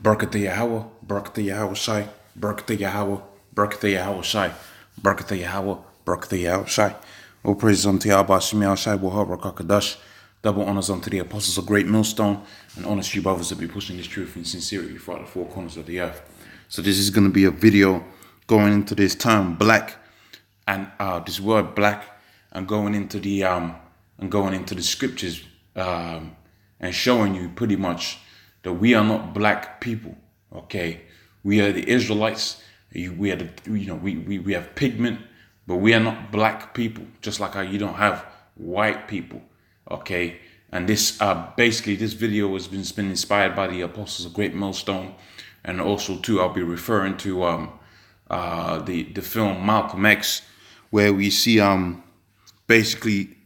Barakatah Yahweh, Barakatah Yahweh Shai, Barakatah Yahweh, Barakatah Yahweh Shai, Barakatah Yahweh, Barakatah Yahweh Shai. All praises unto Yahweh Shemi Shai Wahab Rakakadash. Double honors unto the apostles of Great Millstone, and honors to you brothers that be pushing this truth in sincerity throughout the four corners of the earth. So this is going to be a video going into this term black and this word black, and going into the scriptures and showing you pretty much that we are not black people. Okay, we are the Israelites. We are we have pigment, but we are not black people. Just like how you don't have white people. Okay, and this basically this video has been inspired by the apostles of Great Millstone, and also too I'll be referring to the film Malcolm X, where we see basically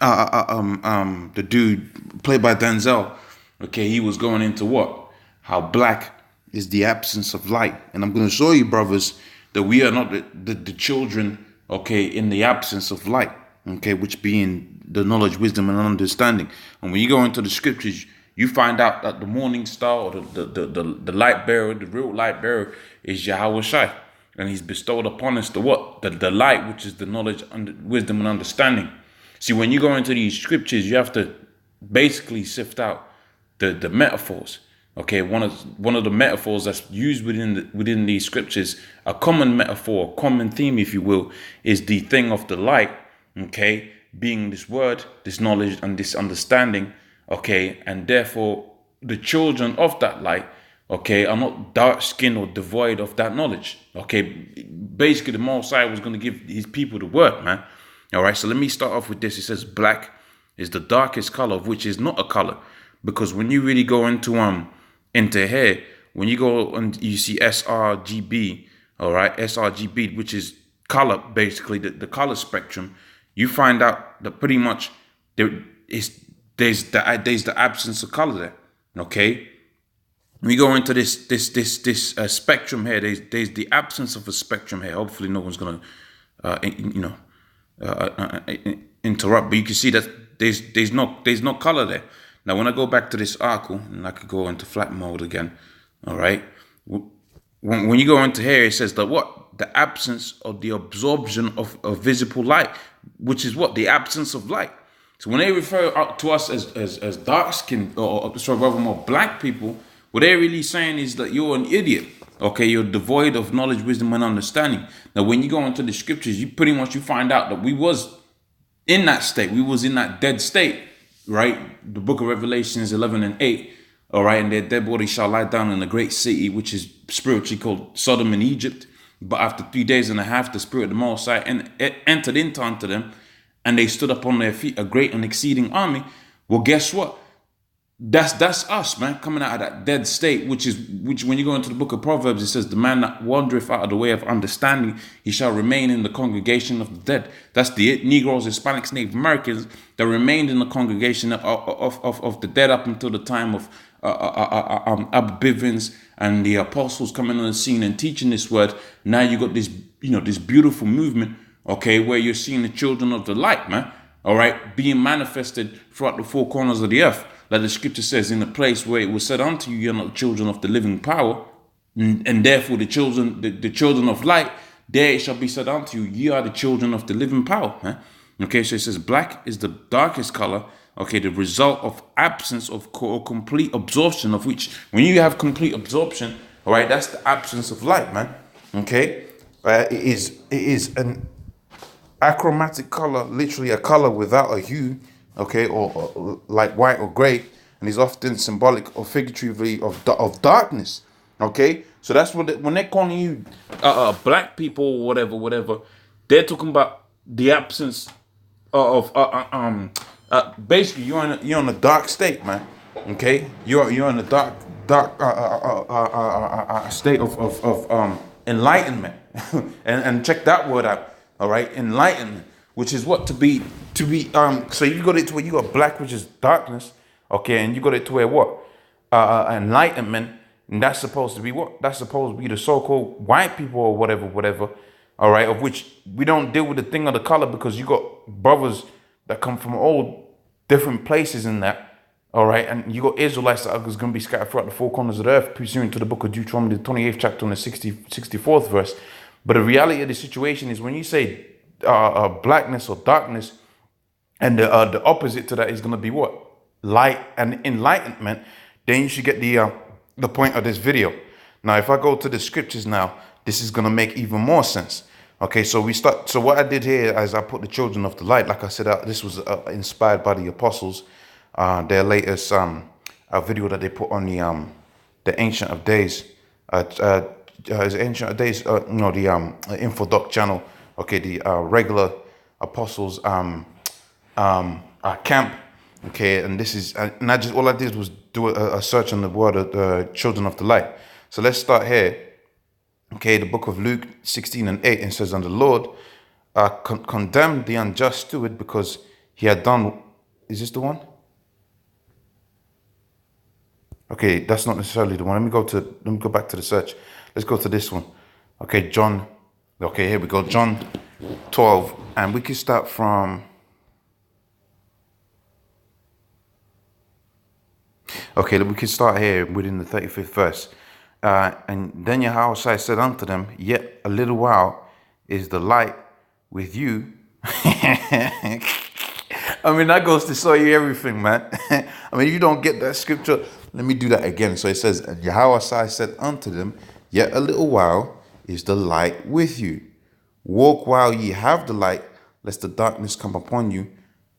the dude played by Denzel. Okay, he was going into what? How black is the absence of light. And I'm going to show you, brothers, that we are not the children, okay, in the absence of light, okay, which being the knowledge, wisdom, and understanding. And when you go into the scriptures, you find out that the morning star, or the light bearer, the real light bearer, is Yahweh Shai. And he's bestowed upon us the what? The light, which is the knowledge, wisdom, and understanding. See, when you go into these scriptures, you have to basically sift out the metaphors. Okay, one of the metaphors that's used within these scriptures, a common metaphor, a common theme, if you will, is the thing of the light. Okay, being this word, this knowledge, and this understanding. Okay, and therefore the children of that light, okay, are not dark skinned or devoid of that knowledge. Okay, basically the Messiah was going to give his people the word, man. All right, so let me start off with this. It says black is the darkest color, of which is not a color, because when you really go into here, when you go and you see sRGB, all right, sRGB, which is color, basically the color spectrum, you find out that pretty much there's the absence of color there. Okay, we go into this spectrum here. There's the absence of a spectrum here. Hopefully, no one's gonna interrupt. But you can see that there's no color there. Now, when I go back to this article, and I could go into flat mode again. All right, when you go into here, it says that what? The absence of the absorption of visible light, which is what? The absence of light. So when they refer to us as dark skinned, or sorry, rather more black people, what they're really saying is that you're an idiot. Okay, you're devoid of knowledge, wisdom, and understanding. Now, when you go into the scriptures, you find out that we was in that state. We was in that dead state, right? The book of Revelations 11:8. All right, and their dead bodies shall lie down in a great city, which is spiritually called Sodom and Egypt. But after 3 days and a half, the Spirit of the Most High entered into unto them, and they stood up on their feet, a great and exceeding army. Well, guess what? That's us, man, coming out of that dead state, which when you go into the book of Proverbs, it says, the man that wandereth out of the way of understanding, he shall remain in the congregation of the dead. That's the Negroes, Hispanics, Native Americans that remained in the congregation of the dead up until the time of Abba Bivens and the apostles coming on the scene and teaching this word. Now you got this, this beautiful movement, okay, where you're seeing the children of the light, man, all right, being manifested throughout the four corners of the earth. Like the scripture says, in the place where it was said unto you, you're not children of the living power, and therefore the children of light, there it shall be said unto you, ye are the children of the living power. Man. Okay, so it says black is the darkest color. Okay, the result of absence of or complete absorption, of which when you have complete absorption, all right, that's the absence of light, man. Okay, it is an achromatic color, literally a color without a hue. Okay, or like white or gray, and is often symbolic or figuratively of darkness. Okay, so that's what when they're calling you black people or whatever, they're talking about the absence of basically you're in a dark state, man. Okay, you're in a dark state of enlightenment, and check that word out. All right, enlightenment, which is what to be so you got it to where you got black, which is darkness, okay, and you got it to where what enlightenment, and that's supposed to be what? That's supposed to be the so-called white people or whatever, all right, of which we don't deal with the thing of the color, because you got brothers that come from all different places in that, All right, and you got Israelites that are going to be scattered throughout the four corners of the earth, pursuant to the book of Deuteronomy, the 28th chapter, and the 64th verse. But the reality of the situation is when you say blackness or darkness, and the opposite to that is going to be what? Light and enlightenment. Then you should get the point of this video. Now, if I go to the scriptures now, this is going to make even more sense. Okay, so we start. So what I did here is I put the children of the light. Like I said, this was inspired by the apostles. Their latest video that they put on the Ancient of Days. Is it Ancient of Days? No, the InfoDoc channel. Okay, the regular apostles camp. Okay, and this is and I just all I did was do a search on the word of the children of the light. So let's start here. Okay, the book of Luke 16:8, and says, "And the Lord condemned the unjust steward because he had done." Is this the one? Okay, that's not necessarily the one. Let me go back to the search. Let's go to this one. Okay, John. Okay, here we go. John 12, and we can start from. Okay, we can start here within the 35th verse. And then Yahweh said unto them, "Yet a little while is the light with you." I mean, that goes to show you everything, man. I mean, if you don't get that scripture, let me do that again. So it says, "And Yahweh said unto them, Yet a little while is the light with you. Walk while ye have the light, lest the darkness come upon you.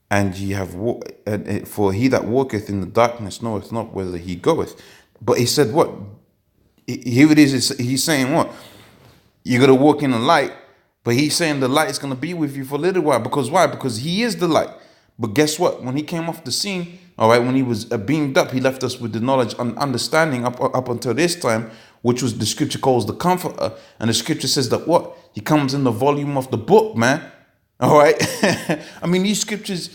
And ye have for he that walketh in the darkness knoweth not whither he goeth." But he said what? Here it is. He's saying what? You're going to walk in the light, but he's saying the light is going to be with you for a little while. Because why? Because he is the light. But guess what? When he came off the scene, all right, when he was beamed up, he left us with the knowledge and understanding up until this time, which was the scripture calls the comforter. And the scripture says that what? He comes in the volume of the book, man. All right. I mean, these scriptures,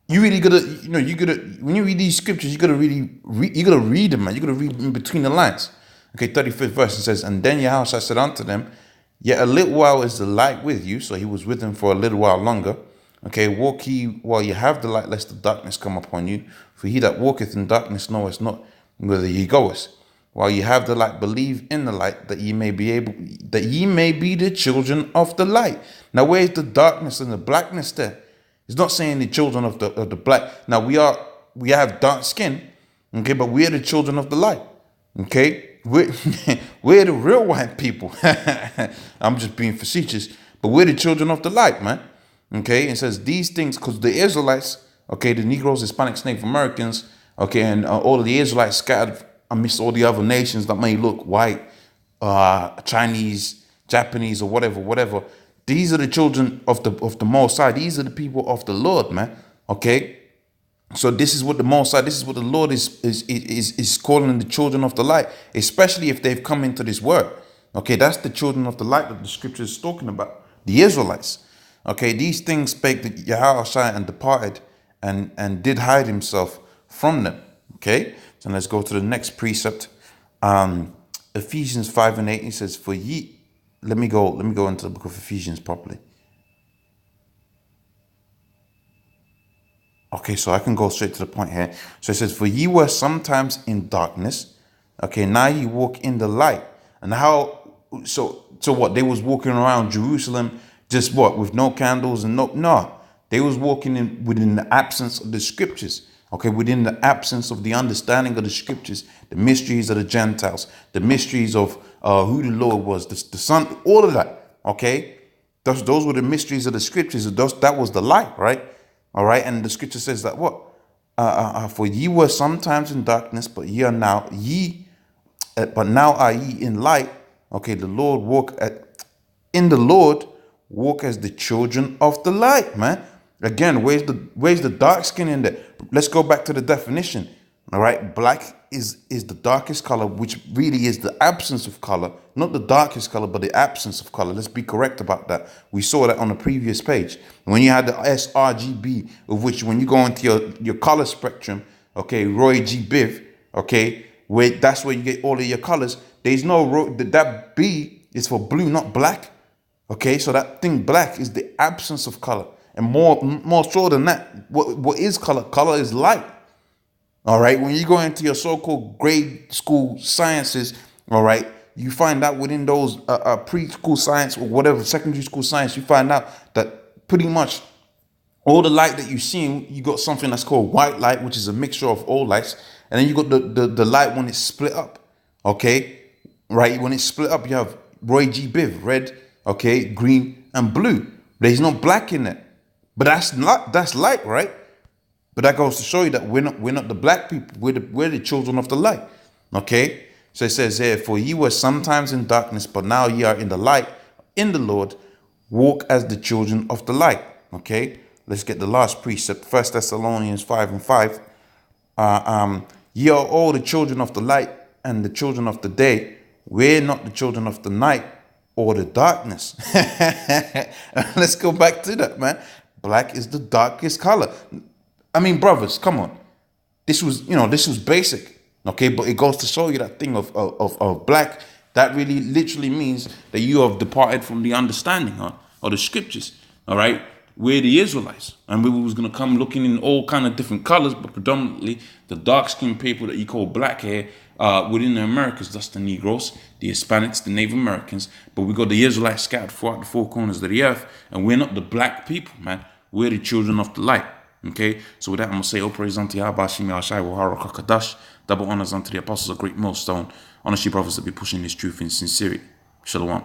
you really gotta, when you read these scriptures, you gotta really you gotta read them, man. You gotta read in between the lines. Okay, 35th verse, it says, "And then Yahweh said unto them, Yet a little while is the light with you." So he was with them for a little while longer. Okay, walk ye while you have the light, lest the darkness come upon you. For he that walketh in darkness knoweth not whither he goeth. While ye have the light, believe in the light, that ye may be the children of the light. Now, where is the darkness and the blackness there? It's not saying the children of the black. Now we have dark skin, okay, but we are the children of the light. Okay, we're the real white people. I'm just being facetious, but we're the children of the light, man. Okay, it says these things because the Israelites, okay, the Negroes, Hispanics, Native Americans, okay, and all of the Israelites scattered amidst all the other nations that may look white, Chinese, Japanese, or whatever. These are the children of the Most High. These are the people of the Lord, man. Okay, so this is what the Most High, this is what the Lord is calling the children of the light, especially if they've come into this word. Okay, that's the children of the light that the scripture is talking about, the Israelites. Okay, these things spake the Yahweh and departed and did hide himself from them. Okay, so let's go to the next precept. Ephesians 5:8. He says, "For ye," let me go into the book of Ephesians properly. Okay, so I can go straight to the point here. So it says, "For ye were sometimes in darkness." Okay, now you walk in the light. And how, so what? They was walking around Jerusalem just what? With no candles and no. They was walking within the absence of the scriptures. Okay, within the absence of the understanding of the scriptures, the mysteries of the Gentiles, the mysteries of who the Lord was, the Son, all of that. Okay, those were the mysteries of the scriptures. That was the light, right? All right, and the scripture says that what? For ye were sometimes in darkness, but now are ye in light. Okay, the Lord in the Lord walk as the children of the light, man. Again, where's the dark skin in there? Let's go back to the definition. All right, black is the darkest color, which really is the absence of color, not the darkest color, but the absence of color. Let's be correct about that. We saw that on the previous page when you had the sRGB, of which when you go into your color spectrum, okay, Roy G. Biv, okay, that's where you get all of your colors. There's no that B is for blue, not black. Okay, so that thing black is the absence of color. And more so than that, what is color? Color is light. All right. When you go into your so-called grade school sciences, all right, you find out within those preschool science or whatever secondary school science, you find out that pretty much all the light that you see, you got something that's called white light, which is a mixture of all lights, and then you got the light when it's split up. Okay, right? When it's split up, you have Roy G. Biv, red, okay, green, and blue. There's no black in it, but that's light, right? But that goes to show you that we're not the black people. We're the children of the light. Okay? So it says here, for ye were sometimes in darkness, but now ye are in the light, in the Lord. Walk as the children of the light. Okay? Let's get the last precept. 1 Thessalonians 5:5. Ye are all the children of the light and the children of the day. We're not the children of the night or the darkness. Let's go back to that, man. Black is the darkest color. I mean, brothers, come on. This was basic, okay? But it goes to show you that thing of black. That really literally means that you have departed from the understanding of the scriptures, all right? We're the Israelites, and we was gonna come looking in all kind of different colors, but predominantly the dark-skinned people that you call black hair within the Americas. That's the Negroes, the Hispanics, the Native Americans. But we got the Israelites scattered throughout the four corners of the earth, and we're not the black people, man. We're the children of the light. Okay, so with that, I'm going to say, all praise unto Yahweh, Shimi Ashai, Wahara Kakadash, double honors unto the apostles of great millstone. Honestly, brothers, that be pushing this truth in sincerity. Shalom.